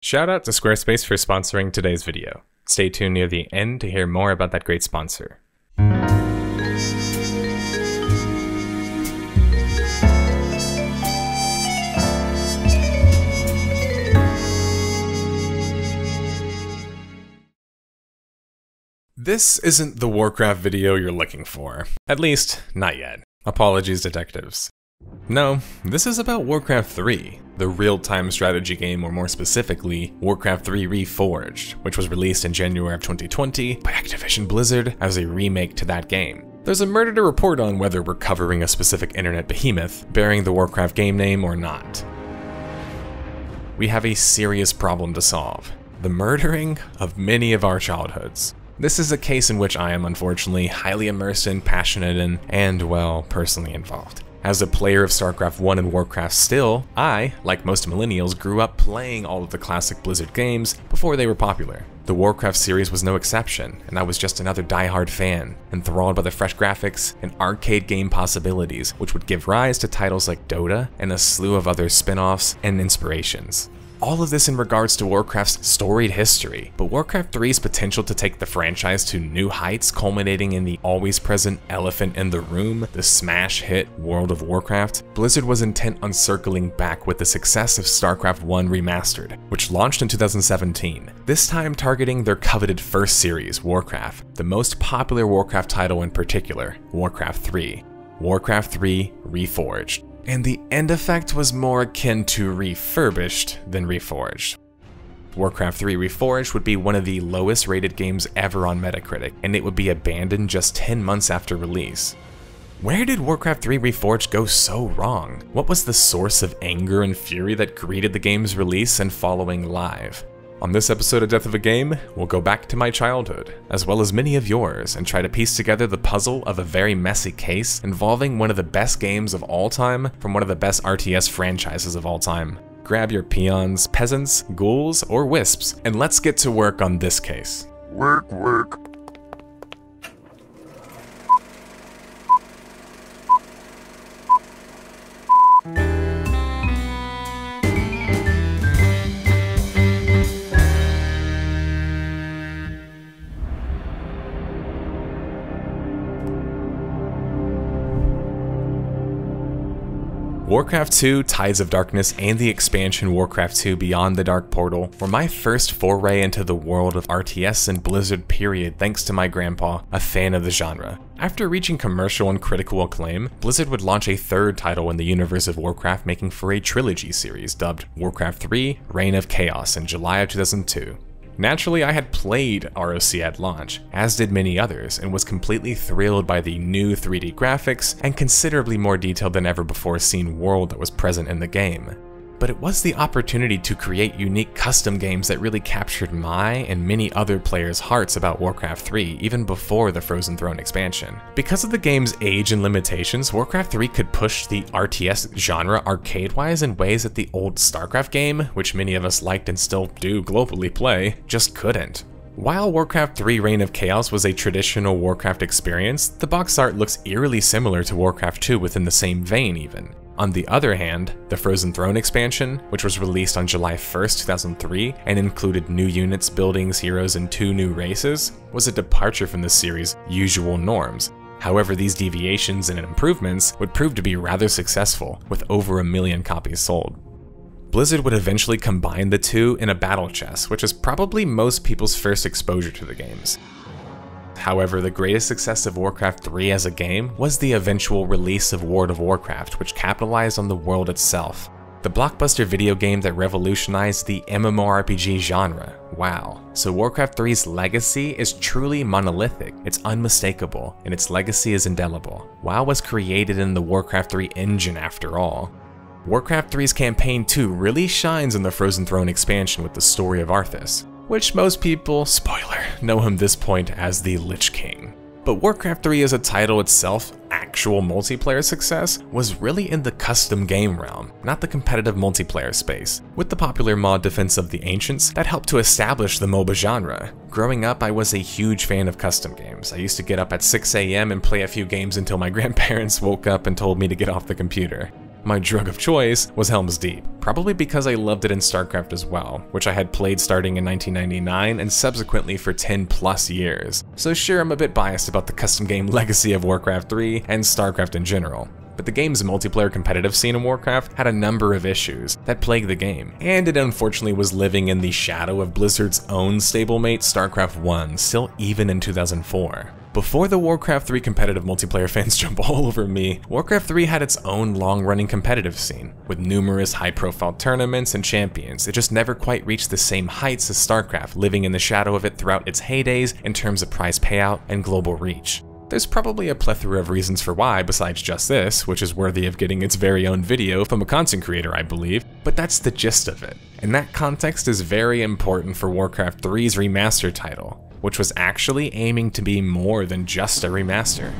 Shout out to Squarespace for sponsoring today's video. Stay tuned near the end to hear more about that great sponsor. This isn't the Warcraft video you're looking for. At least, not yet. Apologies, detectives. No, this is about Warcraft 3, the real-time strategy game, or more specifically, Warcraft 3 Reforged, which was released in January of 2020 by Activision Blizzard as a remake to that game. There's a murder to report on whether we're covering a specific internet behemoth bearing the Warcraft game name or not. We have a serious problem to solve: the murdering of many of our childhoods. This is a case in which I am unfortunately highly immersed in, passionate in, and, well, personally involved. As a player of StarCraft 1 and Warcraft still, I, like most millennials, grew up playing all of the classic Blizzard games before they were popular. The Warcraft series was no exception, and I was just another die-hard fan, enthralled by the fresh graphics and arcade game possibilities, which would give rise to titles like Dota and a slew of other spin-offs and inspirations. All of this in regards to Warcraft's storied history, but Warcraft 3's potential to take the franchise to new heights, culminating in the always present elephant in the room, the smash hit World of Warcraft, Blizzard was intent on circling back with the success of StarCraft 1 Remastered, which launched in 2017, this time targeting their coveted first series, Warcraft, the most popular Warcraft title in particular, Warcraft 3. Warcraft 3 Reforged. And the end effect was more akin to refurbished than reforged. Warcraft 3 Reforged would be one of the lowest rated games ever on Metacritic, and it would be abandoned just 10 months after release. Where did Warcraft 3 Reforged go so wrong? What was the source of anger and fury that greeted the game's release and following live? On this episode of Death of a Game, we'll go back to my childhood, as well as many of yours, and try to piece together the puzzle of a very messy case involving one of the best games of all time from one of the best RTS franchises of all time. Grab your peons, peasants, ghouls, or wisps, and let's get to work on this case. Work. Warcraft 2 Tides of Darkness and the expansion Warcraft 2 Beyond the Dark Portal were my first foray into the world of RTS and Blizzard period, thanks to my grandpa, a fan of the genre. After reaching commercial and critical acclaim, Blizzard would launch a third title in the universe of Warcraft, making for a trilogy series dubbed Warcraft 3 Reign of Chaos in July of 2002. Naturally, I had played ROC at launch, as did many others, and was completely thrilled by the new 3D graphics and considerably more detailed than ever before seen world that was present in the game. But it was the opportunity to create unique custom games that really captured my and many other players' hearts about Warcraft 3 even before the Frozen Throne expansion. Because of the game's age and limitations, Warcraft 3 could push the RTS genre arcade-wise in ways that the old StarCraft game, which many of us liked and still do globally play, just couldn't. While Warcraft 3 Reign of Chaos was a traditional Warcraft experience, the box art looks eerily similar to Warcraft 2 within the same vein even. On the other hand, the Frozen Throne expansion, which was released on July 1st, 2003, and included new units, buildings, heroes, and 2 new races, was a departure from the series' usual norms. However, these deviations and improvements would prove to be rather successful, with over 1 million copies sold. Blizzard would eventually combine the two in a battle chess, which is probably most people's first exposure to the games. However, the greatest success of Warcraft 3 as a game was the eventual release of World of Warcraft, which capitalized on the world itself. The blockbuster video game that revolutionized the MMORPG genre. Wow. So Warcraft 3's legacy is truly monolithic, it's unmistakable, and its legacy is indelible. WoW was created in the Warcraft 3 engine after all. Warcraft 3's campaign 2 really shines in the Frozen Throne expansion with the story of Arthas, which most people, spoiler, know him this point as the Lich King. But Warcraft 3 as a title itself, actual multiplayer success, was really in the custom game realm, not the competitive multiplayer space, with the popular mod Defense of the Ancients that helped to establish the MOBA genre. Growing up, I was a huge fan of custom games. I used to get up at 6 AM and play a few games until my grandparents woke up and told me to get off the computer. My drug of choice was Helm's Deep, probably because I loved it in StarCraft as well, which I had played starting in 1999 and subsequently for 10 plus years. So sure, I'm a bit biased about the custom game legacy of Warcraft 3 and StarCraft in general. But the game's multiplayer competitive scene in Warcraft had a number of issues that plagued the game, and it unfortunately was living in the shadow of Blizzard's own stablemate StarCraft 1, still even in 2004. Before the Warcraft 3 competitive multiplayer fans jump all over me, Warcraft 3 had its own long-running competitive scene, with numerous high-profile tournaments and champions. It just never quite reached the same heights as StarCraft, living in the shadow of it throughout its heydays in terms of prize payout and global reach. There's probably a plethora of reasons for why besides just this, which is worthy of getting its very own video from a content creator, I believe, but that's the gist of it. And that context is very important for Warcraft 3's remaster title, which was actually aiming to be more than just a remaster.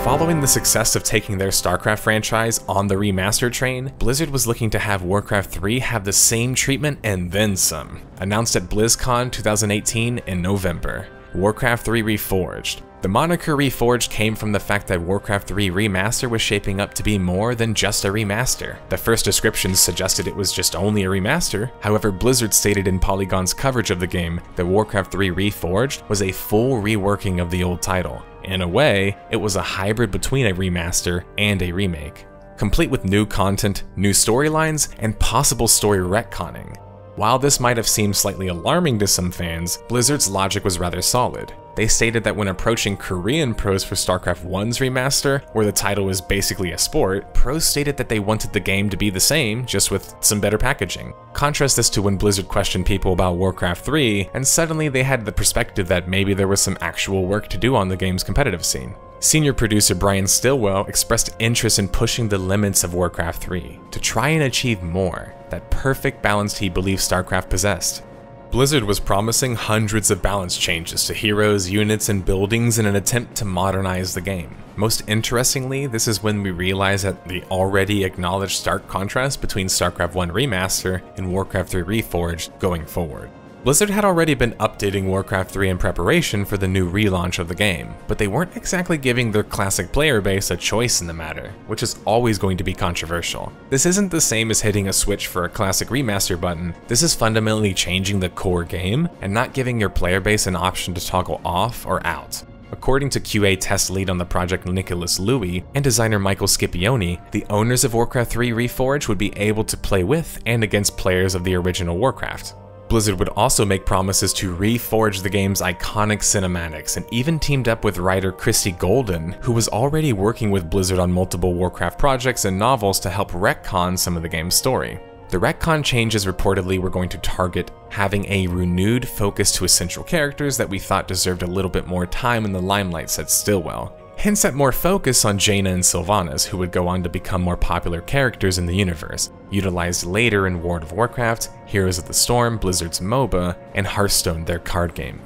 Following the success of taking their StarCraft franchise on the remaster train, Blizzard was looking to have Warcraft 3 have the same treatment and then some. Announced at BlizzCon 2018 in November, Warcraft 3 Reforged. The moniker Reforged came from the fact that Warcraft 3 Remaster was shaping up to be more than just a remaster. The first descriptions suggested it was just only a remaster. However, Blizzard stated in Polygon's coverage of the game that Warcraft 3 Reforged was a full reworking of the old title. In a way, it was a hybrid between a remaster and a remake, complete with new content, new storylines, and possible story retconning. While this might have seemed slightly alarming to some fans, Blizzard's logic was rather solid. They stated that when approaching Korean pros for StarCraft 1's remaster, where the title is basically a sport, pros stated that they wanted the game to be the same, just with some better packaging. Contrast this to when Blizzard questioned people about Warcraft 3, and suddenly they had the perspective that maybe there was some actual work to do on the game's competitive scene. Senior producer Brian Stillwell expressed interest in pushing the limits of Warcraft 3 to try and achieve more, that perfect balance he believed StarCraft possessed. Blizzard was promising hundreds of balance changes to heroes, units, and buildings in an attempt to modernize the game. Most interestingly, this is when we realize that the already acknowledged stark contrast between StarCraft 1 Remaster and Warcraft 3 Reforged going forward. Blizzard had already been updating Warcraft 3 in preparation for the new relaunch of the game, but they weren't exactly giving their classic player base a choice in the matter, which is always going to be controversial. This isn't the same as hitting a switch for a classic remaster button. This is fundamentally changing the core game and not giving your player base an option to toggle off or out. According to QA test lead on the project Nicholas Louie and designer Michael Scipione, the owners of Warcraft 3 Reforged would be able to play with and against players of the original Warcraft. Blizzard would also make promises to reforge the game's iconic cinematics and even teamed up with writer Christy Golden, who was already working with Blizzard on multiple Warcraft projects and novels to help retcon some of the game's story. The retcon changes reportedly were going to target having a renewed focus to essential characters that we thought deserved a little bit more time in the limelight, said Stillwell. Hints at more focus on Jaina and Sylvanas, who would go on to become more popular characters in the universe, utilized later in World of Warcraft, Heroes of the Storm, Blizzard's MOBA, and Hearthstone, their card game.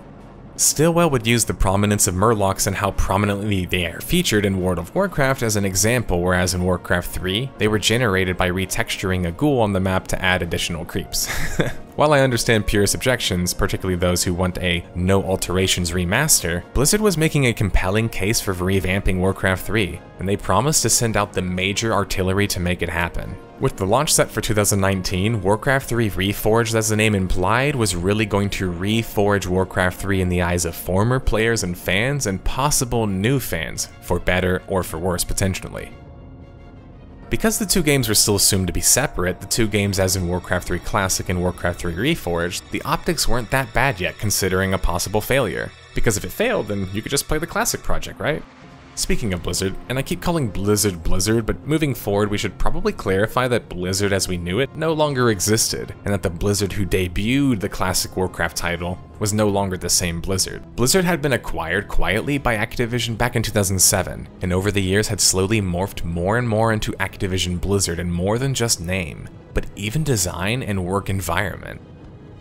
Stillwell would use the prominence of murlocs and how prominently they are featured in World of Warcraft as an example, whereas in Warcraft 3, they were generated by retexturing a ghoul on the map to add additional creeps. While I understand purist objections, particularly those who want a no alterations remaster, Blizzard was making a compelling case for revamping Warcraft 3, and they promised to send out the major artillery to make it happen. With the launch set for 2019, Warcraft 3 Reforged, as the name implied, was really going to reforge Warcraft 3 in the eyes of former players and fans and possible new fans, for better or for worse potentially. Because the two games were still assumed to be separate, the two games as in Warcraft 3 Classic and Warcraft 3 Reforged, the optics weren't that bad yet considering a possible failure. Because if it failed, then you could just play the Classic project, right? Speaking of Blizzard, and I keep calling Blizzard Blizzard, but moving forward we should probably clarify that Blizzard as we knew it no longer existed, and that the Blizzard who debuted the classic Warcraft title was no longer the same Blizzard. Blizzard had been acquired quietly by Activision back in 2007, and over the years had slowly morphed more and more into Activision Blizzard in more than just name, but even design and work environment.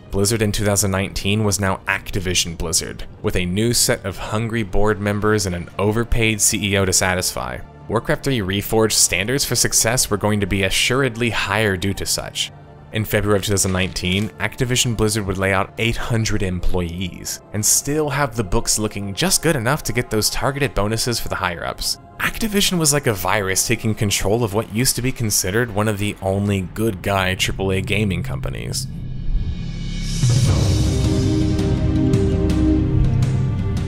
Blizzard in 2019 was now Activision Blizzard, with a new set of hungry board members and an overpaid CEO to satisfy. Warcraft 3 Reforged standards for success were going to be assuredly higher due to such. In February of 2019, Activision Blizzard would lay out 800 employees, and still have the books looking just good enough to get those targeted bonuses for the higher-ups. Activision was like a virus taking control of what used to be considered one of the only good guy AAA gaming companies.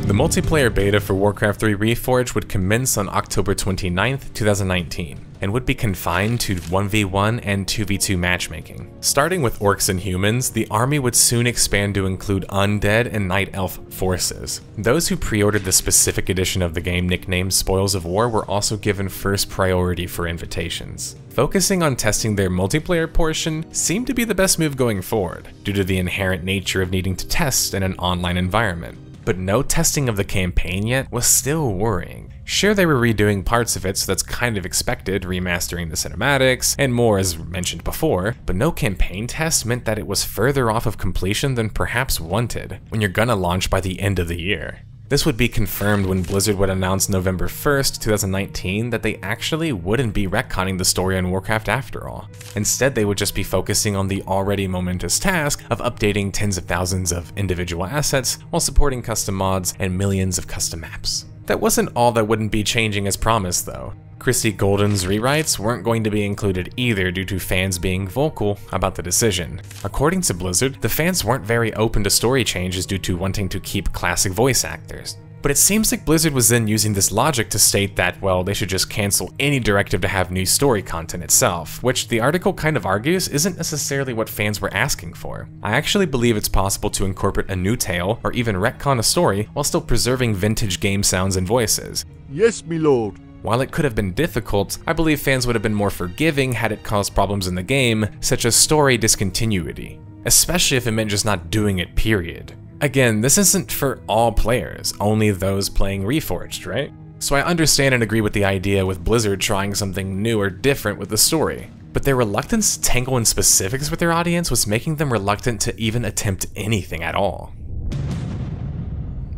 The multiplayer beta for Warcraft 3 Reforged would commence on October 29th, 2019, and would be confined to 1v1 and 2v2 matchmaking. Starting with orcs and humans, the army would soon expand to include undead and night elf forces. Those who pre-ordered the specific edition of the game nicknamed Spoils of War were also given first priority for invitations. Focusing on testing their multiplayer portion seemed to be the best move going forward, due to the inherent nature of needing to test in an online environment. But no testing of the campaign yet was still worrying. Sure, they were redoing parts of it, so that's kind of expected, remastering the cinematics, and more as mentioned before, but no campaign test meant that it was further off of completion than perhaps wanted, when you're gonna launch by the end of the year. This would be confirmed when Blizzard would announce November 1st, 2019 that they actually wouldn't be retconning the story on Warcraft after all. Instead, they would just be focusing on the already momentous task of updating tens of thousands of individual assets while supporting custom mods and millions of custom maps. That wasn't all that wouldn't be changing as promised though. Christy Golden's rewrites weren't going to be included either due to fans being vocal about the decision. According to Blizzard, the fans weren't very open to story changes due to wanting to keep classic voice actors. But it seems like Blizzard was then using this logic to state that, well, they should just cancel any directive to have new story content itself, which the article kind of argues isn't necessarily what fans were asking for. I actually believe it's possible to incorporate a new tale or even retcon a story while still preserving vintage game sounds and voices. Yes, me lord. While it could have been difficult, I believe fans would have been more forgiving had it caused problems in the game, such as story discontinuity, especially if it meant just not doing it, period. Again, this isn't for all players, only those playing Reforged, right? So I understand and agree with the idea with Blizzard trying something new or different with the story, but their reluctance to tangle in specifics with their audience was making them reluctant to even attempt anything at all.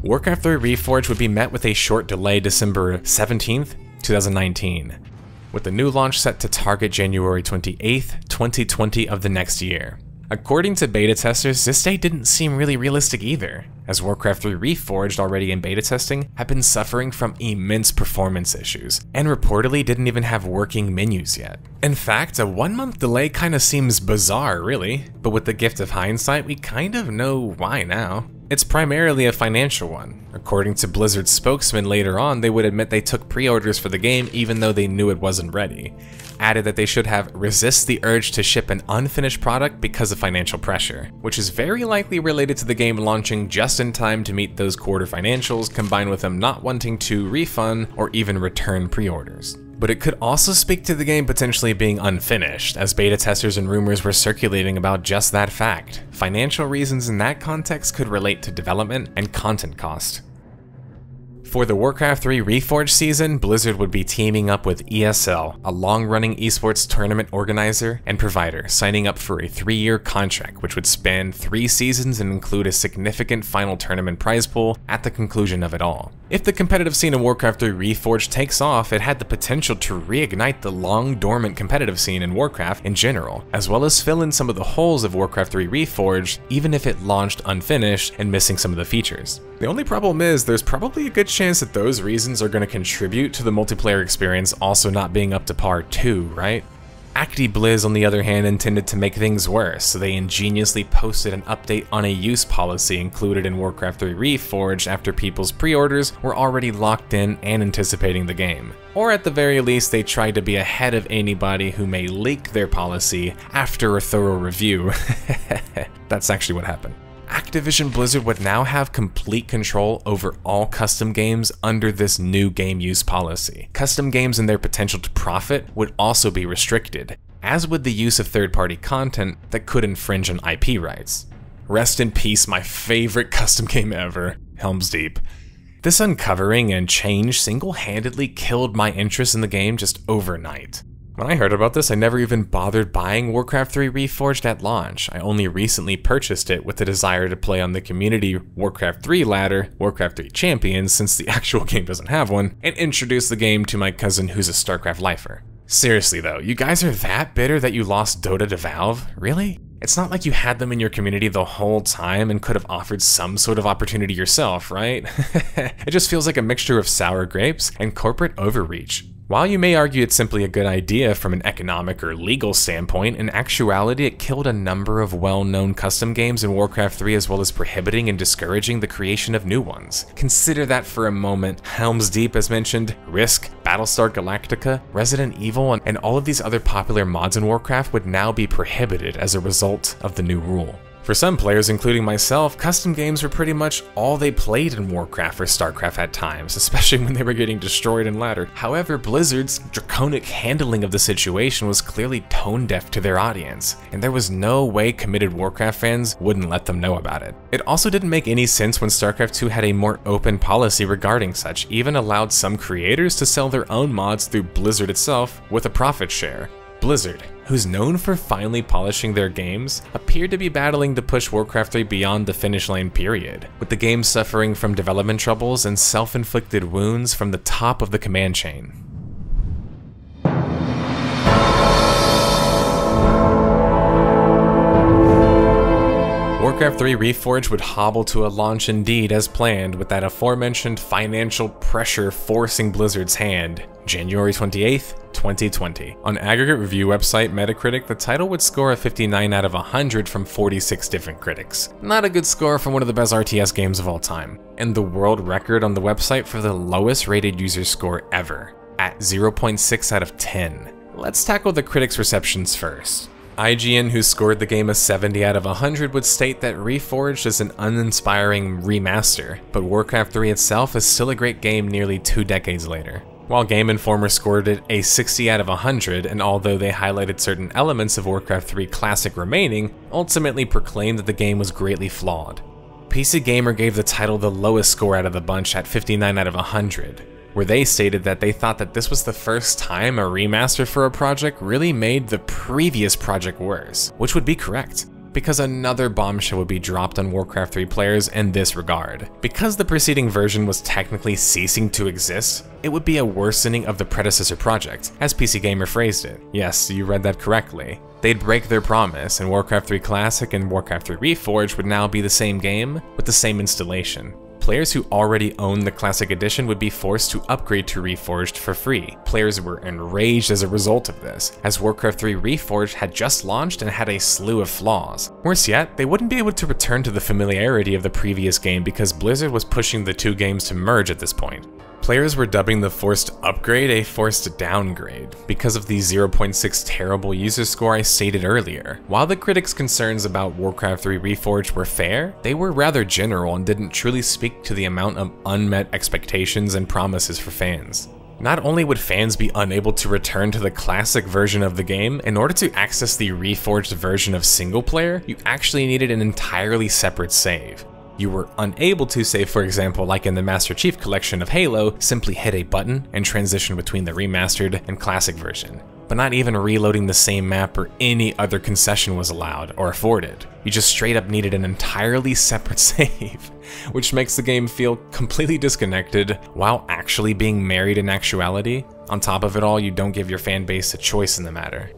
Warcraft 3 Reforged would be met with a short delay December 17th, 2019, with the new launch set to target January 28th, 2020 of the next year. According to beta testers, this date didn't seem really realistic either, as Warcraft 3 Reforged, already in beta testing, had been suffering from immense performance issues, and reportedly didn't even have working menus yet. In fact, a 1-month delay kinda seems bizarre, really, but with the gift of hindsight, we kind of know why now. It's primarily a financial one. According to Blizzard's spokesman later on, they would admit they took pre-orders for the game even though they knew it wasn't ready. Added that they should have resist the urge to ship an unfinished product because of financial pressure, which is very likely related to the game launching just in time to meet those quarter financials, combined with them not wanting to refund or even return pre-orders. But it could also speak to the game potentially being unfinished, as beta testers and rumors were circulating about just that fact. Financial reasons in that context could relate to development and content cost. For the Warcraft 3 Reforged season, Blizzard would be teaming up with ESL, a long-running esports tournament organizer and provider, signing up for a 3-year contract which would span 3 seasons and include a significant final tournament prize pool at the conclusion of it all. If the competitive scene in Warcraft 3 Reforged takes off, it had the potential to reignite the long-dormant competitive scene in Warcraft in general, as well as fill in some of the holes of Warcraft 3 Reforged, even if it launched unfinished and missing some of the features. The only problem is, there's probably a good chance that those reasons are going to contribute to the multiplayer experience also not being up to par too, right? ActiBliz, on the other hand, intended to make things worse, so they ingeniously posted an update on a use policy included in Warcraft 3 Reforged after people's pre-orders were already locked in and anticipating the game. Or at the very least, they tried to be ahead of anybody who may leak their policy after a thorough review. That's actually what happened. Activision Blizzard would now have complete control over all custom games under this new game use policy. Custom games and their potential to profit would also be restricted, as would the use of third-party content that could infringe on IP rights. Rest in peace, my favorite custom game ever, Helm's Deep. This uncovering and change single-handedly killed my interest in the game just overnight. When I heard about this, I never even bothered buying Warcraft 3 Reforged at launch. I only recently purchased it with the desire to play on the community Warcraft 3 ladder, Warcraft 3 Champions, since the actual game doesn't have one, and introduce the game to my cousin who's a StarCraft lifer. Seriously though, you guys are that bitter that you lost Dota to Valve? Really? It's not like you had them in your community the whole time and could have offered some sort of opportunity yourself, right? It just feels like a mixture of sour grapes and corporate overreach. While you may argue it's simply a good idea from an economic or legal standpoint, in actuality it killed a number of well-known custom games in Warcraft 3 as well as prohibiting and discouraging the creation of new ones. Consider that for a moment. Helm's Deep as mentioned, Risk, Battlestar Galactica, Resident Evil, and all of these other popular mods in Warcraft would now be prohibited as a result of the new rule. For some players, including myself, custom games were pretty much all they played in Warcraft or StarCraft at times, especially when they were getting destroyed in ladder. However, Blizzard's draconic handling of the situation was clearly tone-deaf to their audience, and there was no way committed Warcraft fans wouldn't let them know about it. It also didn't make any sense when StarCraft 2 had a more open policy regarding such, even allowed some creators to sell their own mods through Blizzard itself with a profit share. Blizzard, who's known for finally polishing their games, appeared to be battling to push Warcraft 3 beyond the finish line period, with the game suffering from development troubles and self-inflicted wounds from the top of the command chain. Warcraft 3 Reforged would hobble to a launch indeed as planned, with that aforementioned financial pressure forcing Blizzard's hand. January 28th, 2020. On aggregate review website Metacritic, the title would score a 59 out of 100 from 46 different critics. Not a good score from one of the best RTS games of all time. And the world record on the website for the lowest rated user score ever, at 0.6 out of 10. Let's tackle the critics' receptions first. IGN, who scored the game a 70 out of 100, would state that Reforged is an uninspiring remaster, but Warcraft 3 itself is still a great game nearly 2 decades later. While Game Informer scored it a 60 out of 100, and although they highlighted certain elements of Warcraft 3 Classic remaining, ultimately proclaimed that the game was greatly flawed. PC Gamer gave the title the lowest score out of the bunch at 59 out of 100. Where they stated that they thought that this was the first time a remaster for a project really made the previous project worse, which would be correct, because another bombshell would be dropped on Warcraft 3 players in this regard. Because the preceding version was technically ceasing to exist, it would be a worsening of the predecessor project, as PC Gamer phrased it. Yes, you read that correctly. They'd break their promise, and Warcraft 3 Classic and Warcraft 3 Reforged would now be the same game, with the same installation. Players who already owned the Classic Edition would be forced to upgrade to Reforged for free. Players were enraged as a result of this, as Warcraft 3 Reforged had just launched and had a slew of flaws. Worse yet, they wouldn't be able to return to the familiarity of the previous game because Blizzard was pushing the two games to merge at this point. Players were dubbing the forced upgrade a forced downgrade because of the 0.6 terrible user score I stated earlier. While the critics' concerns about Warcraft 3 Reforged were fair, they were rather general and didn't truly speak to the amount of unmet expectations and promises for fans. Not only would fans be unable to return to the classic version of the game, in order to access the Reforged version of single player, you actually needed an entirely separate save. You were unable to, say for example like in the Master Chief Collection of Halo, simply hit a button and transition between the remastered and classic version. But not even reloading the same map or any other concession was allowed or afforded. You just straight up needed an entirely separate save, which makes the game feel completely disconnected while actually being married in actuality. On top of it all, you don't give your fan base a choice in the matter.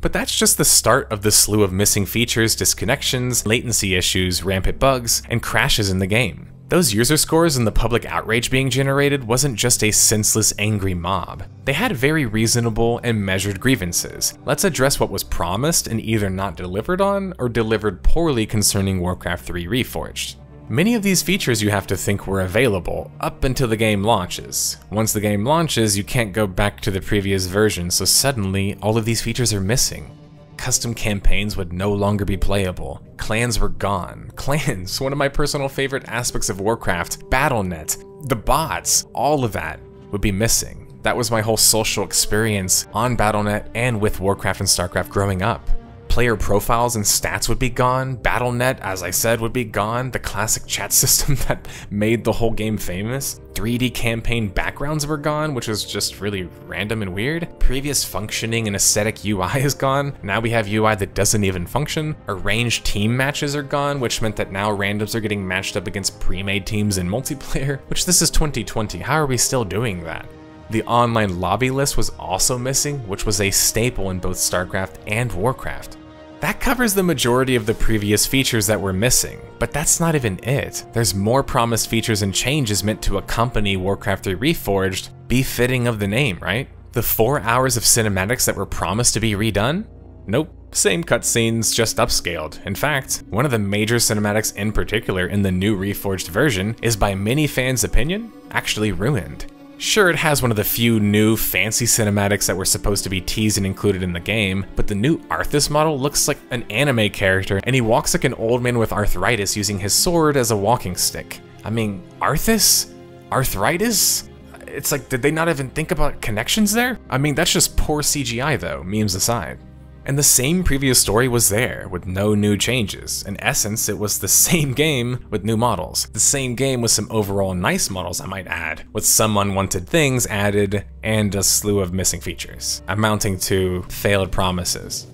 But that's just the start of the slew of missing features, disconnections, latency issues, rampant bugs, and crashes in the game. Those user scores and the public outrage being generated wasn't just a senseless, angry mob. They had very reasonable and measured grievances. Let's address what was promised and either not delivered on or delivered poorly concerning Warcraft 3 Reforged. Many of these features you have to think were available up until the game launches. Once the game launches, you can't go back to the previous version, so suddenly all of these features are missing. Custom campaigns would no longer be playable. Clans were gone. Clans, one of my personal favorite aspects of Warcraft, Battle.net, the bots, all of that would be missing. That was my whole social experience on Battle.net and with Warcraft and StarCraft growing up. player profiles and stats would be gone, Battle.net, as I said, would be gone, the classic chat system that made the whole game famous. 3D campaign backgrounds were gone, which was just really random and weird. Previous functioning and aesthetic UI is gone. Now we have UI that doesn't even function. Arranged team matches are gone, which meant that now randoms are getting matched up against pre-made teams in multiplayer, which this is 2020. How are we still doing that? The online lobby list was also missing, which was a staple in both StarCraft and Warcraft. That covers the majority of the previous features that were missing, but that's not even it. There's more promised features and changes meant to accompany Warcraft 3 Reforged, befitting of the name, right? The 4 hours of cinematics that were promised to be redone? Nope. Same cutscenes, just upscaled. In fact, one of the major cinematics in particular in the new Reforged version is, by many fans' opinion, actually ruined. Sure, it has one of the few new fancy cinematics that were supposed to be teased and included in the game, but the new Arthas model looks like an anime character, and he walks like an old man with arthritis using his sword as a walking stick. I mean, Arthas? Arthritis? It's like, did they not even think about connections there? I mean, that's just poor CGI though, memes aside. And the same previous story was there, with no new changes. In essence, it was the same game with new models. The same game with some overall nice models, I might add, with some unwanted things added and a slew of missing features, amounting to failed promises.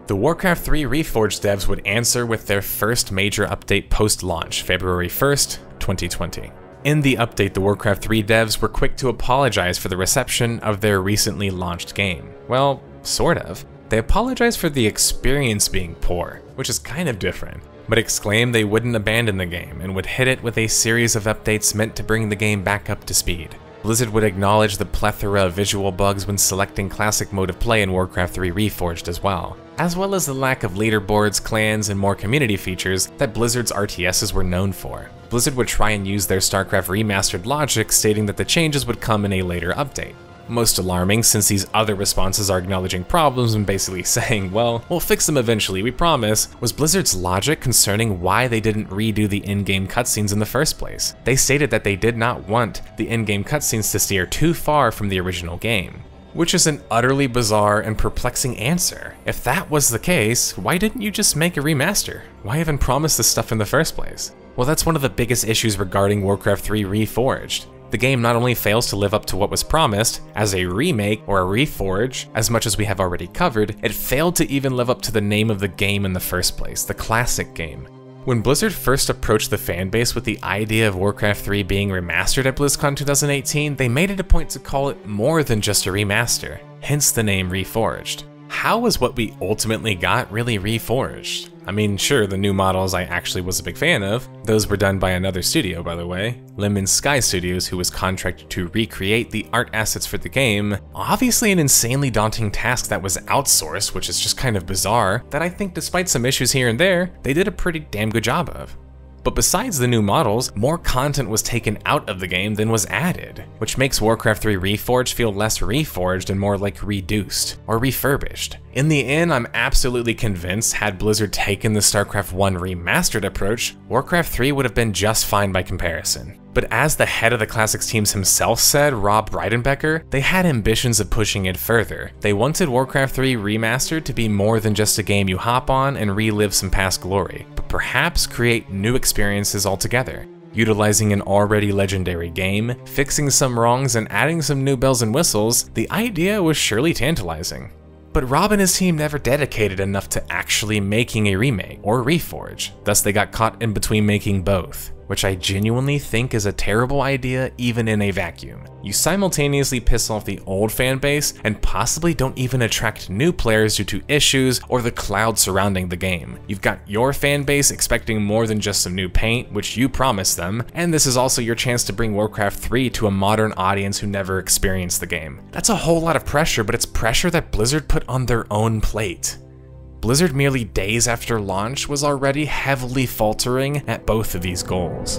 The Warcraft 3 Reforged devs would answer with their first major update post-launch, February 1st, 2020. In the update, the Warcraft 3 devs were quick to apologize for the reception of their recently launched game. Well, sort of. They apologized for the experience being poor, which is kind of different, but exclaimed they wouldn't abandon the game and would hit it with a series of updates meant to bring the game back up to speed. Blizzard would acknowledge the plethora of visual bugs when selecting classic mode of play in Warcraft 3 Reforged as well as the lack of leaderboards, clans, and more community features that Blizzard's RTSs were known for. Blizzard would try and use their StarCraft Remastered logic, stating that the changes would come in a later update. Most alarming, since these other responses are acknowledging problems and basically saying, well, we'll fix them eventually, we promise, was Blizzard's logic concerning why they didn't redo the in-game cutscenes in the first place. They stated that they did not want the in-game cutscenes to steer too far from the original game, which is an utterly bizarre and perplexing answer. If that was the case, why didn't you just make a remaster? Why even promise this stuff in the first place? Well, that's one of the biggest issues regarding Warcraft 3 Reforged. The game not only fails to live up to what was promised as a remake or a reforge, as much as we have already covered, it failed to even live up to the name of the game in the first place, the classic game. When Blizzard first approached the fanbase with the idea of Warcraft 3 being remastered at BlizzCon 2018, they made it a point to call it more than just a remaster, hence the name Reforged. How was what we ultimately got really reforged? I mean, sure, the new models I actually was a big fan of. Those were done by another studio, by the way, Lemon Sky Studios, who was contracted to recreate the art assets for the game. Obviously an insanely daunting task that was outsourced, which is just kind of bizarre, that I think despite some issues here and there, they did a pretty damn good job of. But besides the new models, more content was taken out of the game than was added, which makes Warcraft 3 Reforged feel less reforged and more like reduced or refurbished. In the end, I'm absolutely convinced had Blizzard taken the StarCraft 1 remastered approach, Warcraft 3 would have been just fine by comparison. But as the head of the Classics teams himself said, Rob Breidenbecker, they had ambitions of pushing it further. They wanted Warcraft 3 Remastered to be more than just a game you hop on and relive some past glory, but perhaps create new experiences altogether. Utilizing an already legendary game, fixing some wrongs, and adding some new bells and whistles, the idea was surely tantalizing. But Rob and his team never dedicated enough to actually making a remake or reforge, thus they got caught in between making both, which I genuinely think is a terrible idea even in a vacuum. You simultaneously piss off the old fan base and possibly don't even attract new players due to issues or the cloud surrounding the game. You've got your fan base expecting more than just some new paint, which you promised them, and this is also your chance to bring Warcraft 3 to a modern audience who never experienced the game. That's a whole lot of pressure, but it's pressure that Blizzard put on their own plate. Blizzard merely days after launch was already heavily faltering at both of these goals.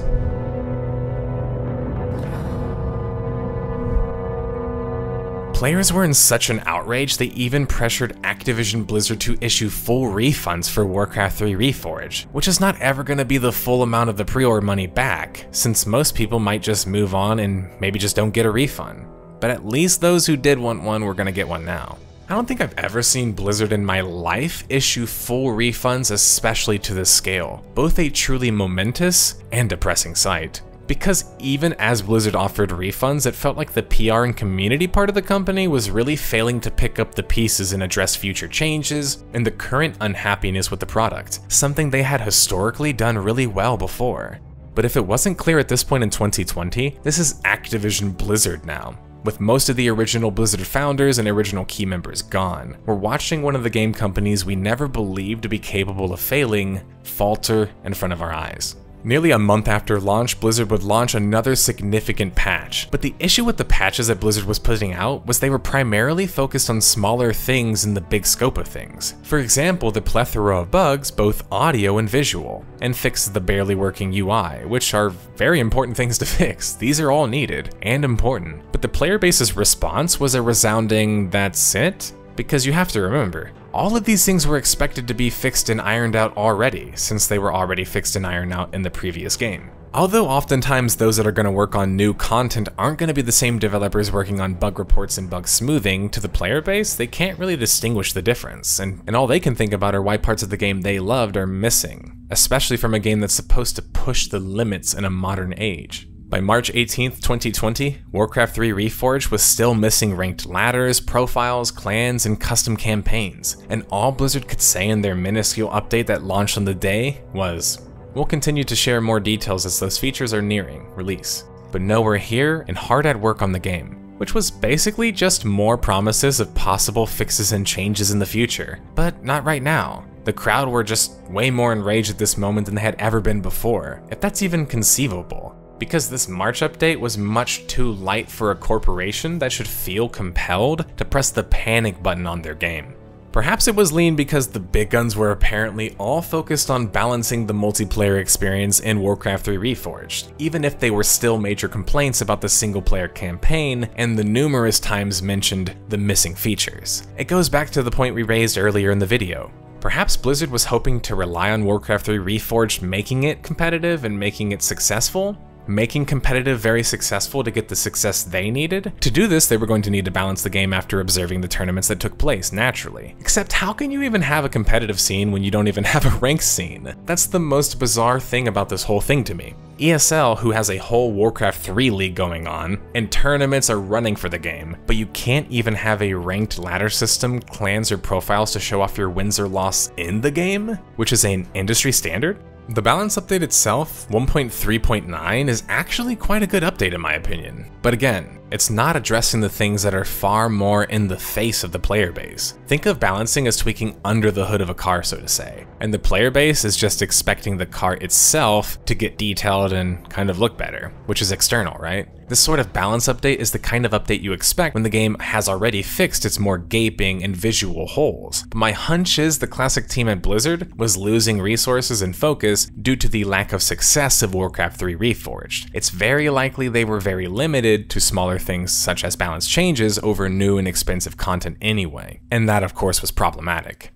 Players were in such an outrage they even pressured Activision Blizzard to issue full refunds for Warcraft 3 Reforged, which is not ever going to be the full amount of the pre-order money back, since most people might just move on and maybe just don't get a refund. But at least those who did want one were going to get one now. I don't think I've ever seen Blizzard in my life issue full refunds, especially to this scale. Both a truly momentous and depressing sight. Because even as Blizzard offered refunds, it felt like the PR and community part of the company was really failing to pick up the pieces and address future changes and the current unhappiness with the product, something they had historically done really well before. But if it wasn't clear at this point in 2020, this is Activision Blizzard now. With most of the original Blizzard founders and original key members gone, we're watching one of the game companies we never believed to be capable of failing falter in front of our eyes. Nearly a month after launch, Blizzard would launch another significant patch, but the issue with the patches that Blizzard was putting out was they were primarily focused on smaller things in the big scope of things. For example, the plethora of bugs, both audio and visual, and fix the barely working UI, which are very important things to fix. These are all needed and important, but the player base's response was a resounding "that's it?" Because you have to remember, all of these things were expected to be fixed and ironed out already, since they were already fixed and ironed out in the previous game. Although oftentimes those that are going to work on new content aren't going to be the same developers working on bug reports and bug smoothing, to the player base, they can't really distinguish the difference, and all they can think about are why parts of the game they loved are missing, especially from a game that's supposed to push the limits in a modern age. By March 18th, 2020, Warcraft 3 Reforged was still missing ranked ladders, profiles, clans, and custom campaigns, and all Blizzard could say in their minuscule update that launched on the day was, "We'll continue to share more details as those features are nearing release." But no, we're here and hard at work on the game, which was basically just more promises of possible fixes and changes in the future, but not right now. The crowd were just way more enraged at this moment than they had ever been before, if that's even conceivable. Because this March update was much too light for a corporation that should feel compelled to press the panic button on their game. Perhaps it was lean because the big guns were apparently all focused on balancing the multiplayer experience in Warcraft 3 Reforged, even if they were still major complaints about the single-player campaign and the numerous times mentioned the missing features. It goes back to the point we raised earlier in the video. Perhaps Blizzard was hoping to rely on Warcraft 3 Reforged making it competitive and making it successful, making competitive very successful to get the success they needed. To do this, they were going to need to balance the game after observing the tournaments that took place, naturally. Except how can you even have a competitive scene when you don't even have a ranked scene? That's the most bizarre thing about this whole thing to me. ESL, who has a whole Warcraft 3 league going on, and tournaments are running for the game, but you can't even have a ranked ladder system, clans, or profiles to show off your wins or loss in the game, which is an industry standard? The balance update itself, 1.3.9, is actually quite a good update in my opinion. But again, it's not addressing the things that are far more in the face of the player base. Think of balancing as tweaking under the hood of a car, so to say, and the player base is just expecting the car itself to get detailed and kind of look better, which is external, right? This sort of balance update is the kind of update you expect when the game has already fixed its more gaping and visual holes. But my hunch is the classic team at Blizzard was losing resources and focus due to the lack of success of Warcraft 3 Reforged. It's very likely they were very limited to smaller things such as balance changes over new and expensive content anyway, and that of course was problematic.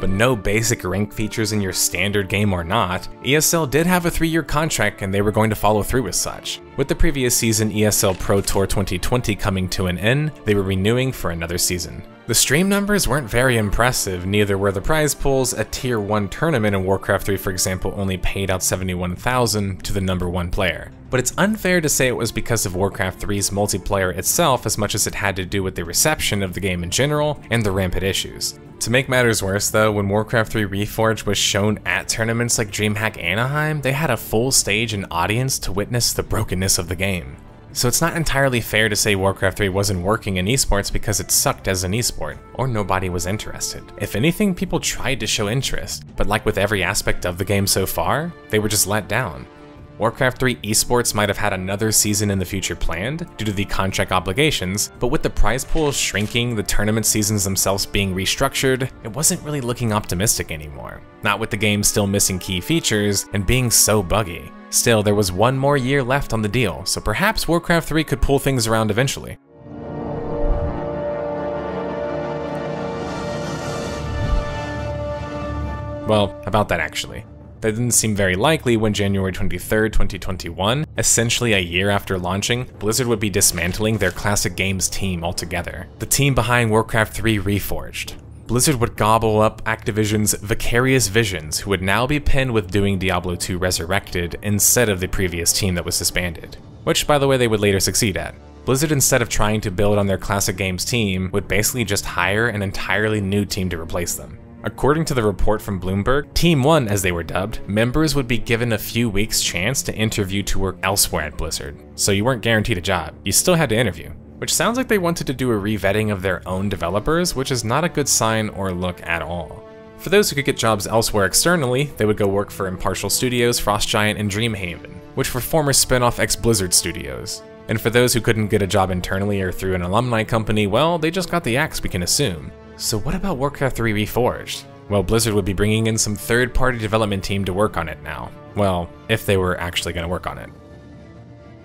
But no basic rank features in your standard game or not, ESL did have a 3-year contract and they were going to follow through with such. With the previous season ESL Pro Tour 2020 coming to an end, they were renewing for another season. The stream numbers weren't very impressive, neither were the prize pools. A tier 1 tournament in Warcraft 3, for example, only paid out $71,000 to the number 1 player. But it's unfair to say it was because of Warcraft 3's multiplayer itself as much as it had to do with the reception of the game in general and the rampant issues. To make matters worse though, when Warcraft 3 Reforged was shown at tournaments like DreamHack Anaheim, they had a full stage and audience to witness the brokenness of the game. So it's not entirely fair to say Warcraft 3 wasn't working in esports because it sucked as an esport, or nobody was interested. If anything, people tried to show interest, but like with every aspect of the game so far, they were just let down. Warcraft 3 esports might have had another season in the future planned due to the contract obligations, but with the prize pools shrinking, the tournament seasons themselves being restructured, it wasn't really looking optimistic anymore. Not with the game still missing key features and being so buggy. Still, there was one more year left on the deal, so perhaps Warcraft 3 could pull things around eventually. Well, about that actually. That didn't seem very likely when January 23rd, 2021, essentially a year after launching, Blizzard would be dismantling their classic games team altogether. The team behind Warcraft 3 Reforged. Blizzard would gobble up Activision's Vicarious Visions, who would now be pinned with doing Diablo 2 Resurrected instead of the previous team that was disbanded, which by the way they would later succeed at. Blizzard, instead of trying to build on their classic games team, would basically just hire an entirely new team to replace them. According to the report from Bloomberg, Team 1, as they were dubbed, members would be given a few weeks' chance to interview to work elsewhere at Blizzard. So you weren't guaranteed a job, you still had to interview. Which sounds like they wanted to do a re-vetting of their own developers, which is not a good sign or look at all. For those who could get jobs elsewhere externally, they would go work for Impartial Studios, Frost Giant, and Dreamhaven, which were former spin-off ex-Blizzard studios. And for those who couldn't get a job internally or through an alumni company, well, they just got the axe, we can assume. So what about Warcraft 3 Reforged? Well, Blizzard would be bringing in some third-party development team to work on it now. Well, if they were actually going to work on it.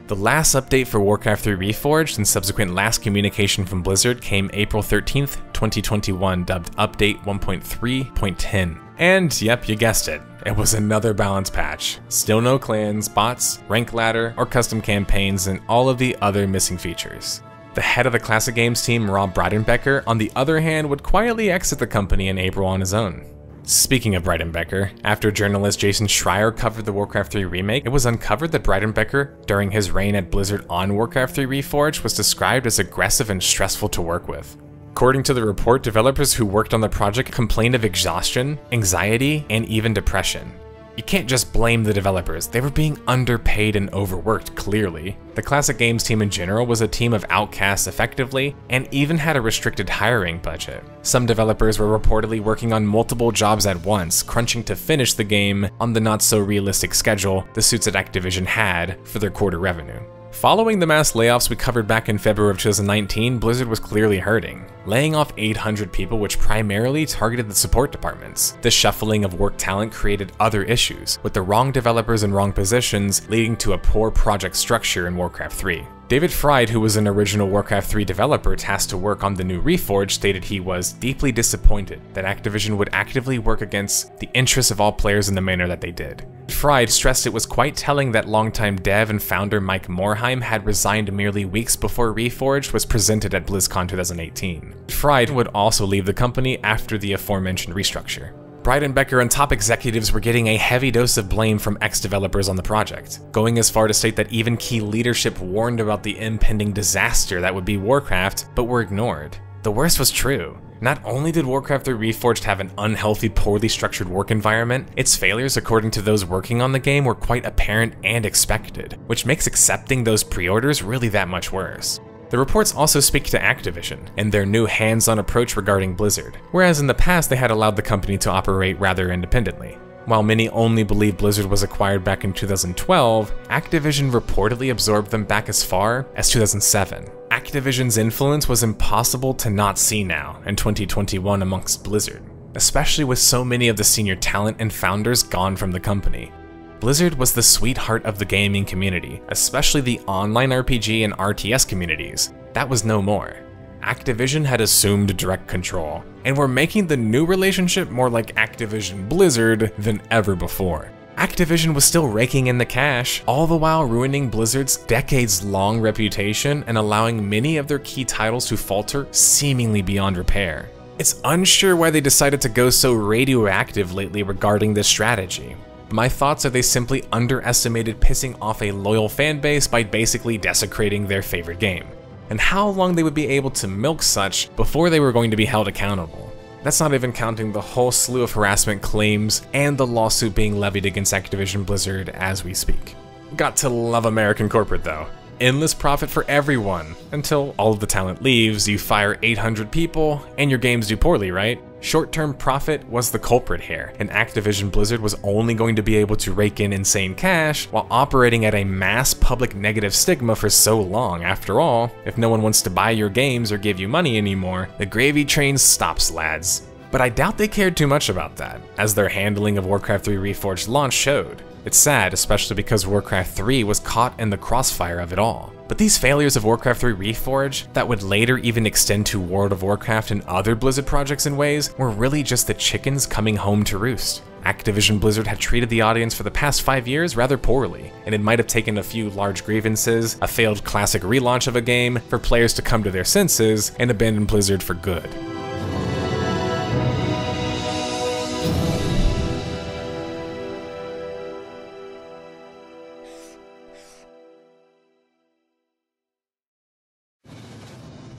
The last update for Warcraft 3 Reforged and subsequent last communication from Blizzard came April 13th, 2021, dubbed Update 1.3.10. And yep, you guessed it. It was another balance patch. Still no clans, bots, rank ladder, or custom campaigns, and all of the other missing features. The head of the classic games team, Rob Breidenbecker, on the other hand, would quietly exit the company in April on his own. Speaking of Breidenbecker, after journalist Jason Schreier covered the Warcraft 3 remake, it was uncovered that Breidenbecker, during his reign at Blizzard on Warcraft 3 Reforged, was described as aggressive and stressful to work with. According to the report, developers who worked on the project complained of exhaustion, anxiety, and even depression. You can't just blame the developers, they were being underpaid and overworked, clearly. The classic games team in general was a team of outcasts effectively, and even had a restricted hiring budget. Some developers were reportedly working on multiple jobs at once, crunching to finish the game on the not-so-realistic schedule the suits at Activision had for their quarter revenue. Following the mass layoffs we covered back in February of 2019, Blizzard was clearly hurting, laying off 800 people, which primarily targeted the support departments. The shuffling of work talent created other issues, with the wrong developers in wrong positions leading to a poor project structure in Warcraft 3. David Fried, who was an original Warcraft 3 developer tasked to work on the new Reforged, stated he was deeply disappointed that Activision would actively work against the interests of all players in the manner that they did. Fried stressed it was quite telling that longtime dev and founder Mike Morhaime had resigned merely weeks before Reforged was presented at BlizzCon 2018. Fried would also leave the company after the aforementioned restructure. Breidenbecker and top executives were getting a heavy dose of blame from ex-developers on the project, going as far to state that even key leadership warned about the impending disaster that would be Warcraft, but were ignored. The worst was true. Not only did Warcraft 3 Reforged have an unhealthy, poorly structured work environment, its failures, according to those working on the game, were quite apparent and expected, which makes accepting those pre-orders really that much worse. The reports also speak to Activision and their new hands-on approach regarding Blizzard, whereas in the past they had allowed the company to operate rather independently. While many only believe Blizzard was acquired back in 2012, Activision reportedly absorbed them back as far as 2007. Activision's influence was impossible to not see now in 2021 amongst Blizzard, especially with so many of the senior talent and founders gone from the company. Blizzard was the sweetheart of the gaming community, especially the online RPG and RTS communities. That was no more. Activision had assumed direct control, and were making the new relationship more like Activision Blizzard than ever before. Activision was still raking in the cash, all the while ruining Blizzard's decades-long reputation and allowing many of their key titles to falter seemingly beyond repair. It's unsure why they decided to go so radioactive lately regarding this strategy. My thoughts are they simply underestimated pissing off a loyal fanbase by basically desecrating their favorite game, and how long they would be able to milk such before they were going to be held accountable. That's not even counting the whole slew of harassment claims and the lawsuit being levied against Activision Blizzard as we speak. Got to love American corporate though. Endless profit for everyone, until all of the talent leaves, you fire 800 people, and your games do poorly, right? Short-term profit was the culprit here, and Activision Blizzard was only going to be able to rake in insane cash while operating at a mass public negative stigma for so long. After all, if no one wants to buy your games or give you money anymore, the gravy train stops, lads. But I doubt they cared too much about that, as their handling of Warcraft 3 Reforged launch showed. It's sad, especially because Warcraft 3 was caught in the crossfire of it all. But these failures of Warcraft 3 Reforged, that would later even extend to World of Warcraft and other Blizzard projects in ways, were really just the chickens coming home to roost. Activision Blizzard had treated the audience for the past 5 years rather poorly, and it might have taken a few large grievances, a failed classic relaunch of a game, for players to come to their senses and abandon Blizzard for good.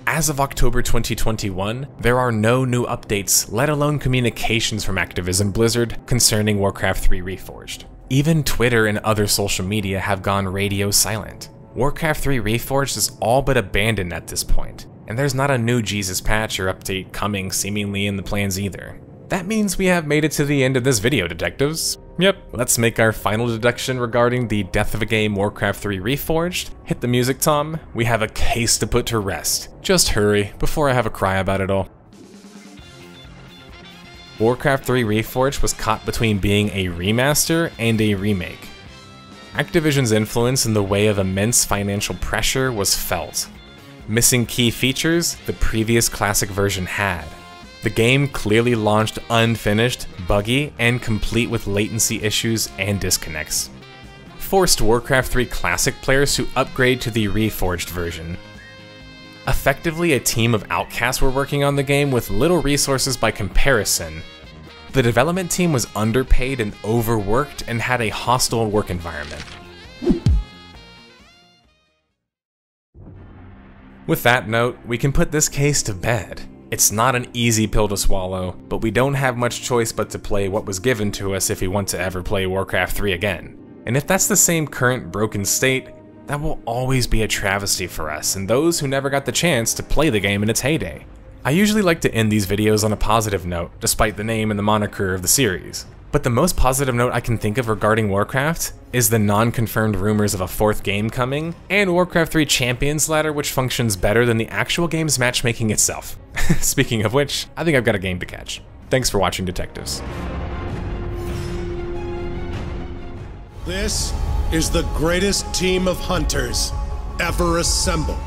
As of October 2021, there are no new updates, let alone communications from Activision Blizzard concerning Warcraft 3 Reforged. Even Twitter and other social media have gone radio silent. Warcraft 3 Reforged is all but abandoned at this point, and there's not a new Jesus patch or update coming seemingly in the plans either. That means we have made it to the end of this video, detectives. Yep, let's make our final deduction regarding the death of a game Warcraft 3 Reforged. Hit the music, Tom. We have a case to put to rest. Just hurry, before I have a cry about it all. Warcraft 3 Reforged was caught between being a remaster and a remake. Activision's influence in the way of immense financial pressure was felt. Missing key features the previous classic version had. The game clearly launched unfinished, buggy, and complete with latency issues and disconnects. Forced Warcraft 3 Classic players to upgrade to the Reforged version. Effectively, a team of outcasts were working on the game with little resources by comparison. The development team was underpaid and overworked and had a hostile work environment. With that note, we can put this case to bed. It's not an easy pill to swallow, but we don't have much choice but to play what was given to us if we want to ever play Warcraft 3 again. And if that's the same current broken state, that will always be a travesty for us and those who never got the chance to play the game in its heyday. I usually like to end these videos on a positive note, despite the name and the moniker of the series. But the most positive note I can think of regarding Warcraft is the non-confirmed rumors of a 4th game coming, and Warcraft 3 Champions Ladder, which functions better than the actual game's matchmaking itself. Speaking of which, I think I've got a game to catch. Thanks for watching, detectives. This is the greatest team of hunters ever assembled.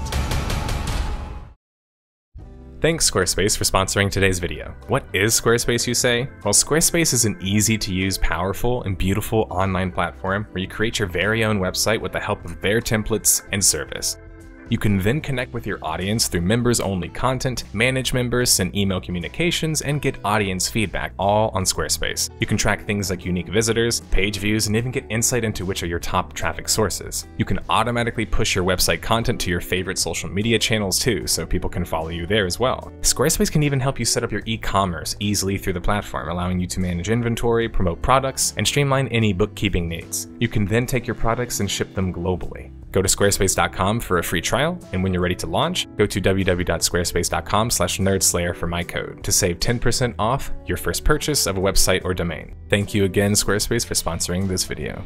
Thanks Squarespace for sponsoring today's video. What is Squarespace, you say? Well, Squarespace is an easy-to-use, powerful, and beautiful online platform where you create your very own website with the help of their templates and service. You can then connect with your audience through members-only content, manage members, send email communications, and get audience feedback, all on Squarespace. You can track things like unique visitors, page views, and even get insight into which are your top traffic sources. You can automatically push your website content to your favorite social media channels too, so people can follow you there as well. Squarespace can even help you set up your e-commerce easily through the platform, allowing you to manage inventory, promote products, and streamline any bookkeeping needs. You can then take your products and ship them globally. Go to squarespace.com for a free trial, and when you're ready to launch, go to www.squarespace.com/nerdSlayer for my code to save 10% off your first purchase of a website or domain. Thank you again, Squarespace, for sponsoring this video.